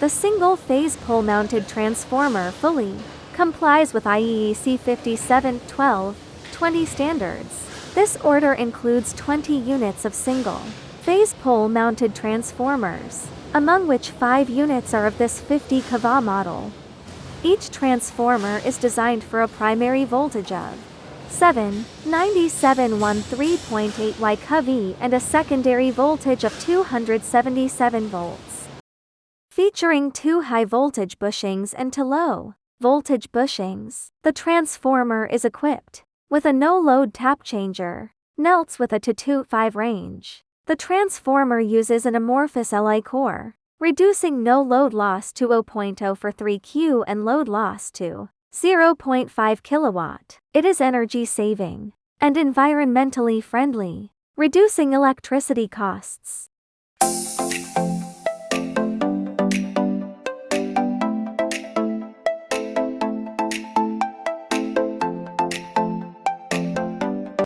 The single-phase pole-mounted transformer fully complies with IEEE 57.12.20 standards. This order includes 20 units of single-phase pole-mounted transformers, among which 5 units are of this 50 kV model. Each transformer is designed for a primary voltage of 79713.8Y-0.277kV and a secondary voltage of 277 volts. Featuring 2 high-voltage bushings and 2 low-voltage bushings, the transformer is equipped with a no-load tap changer, NLTC with a 225 range. The transformer uses an amorphous Li core, reducing no load loss to 0.043 and load loss to 0.5 kW. It is energy saving and environmentally friendly, reducing electricity costs.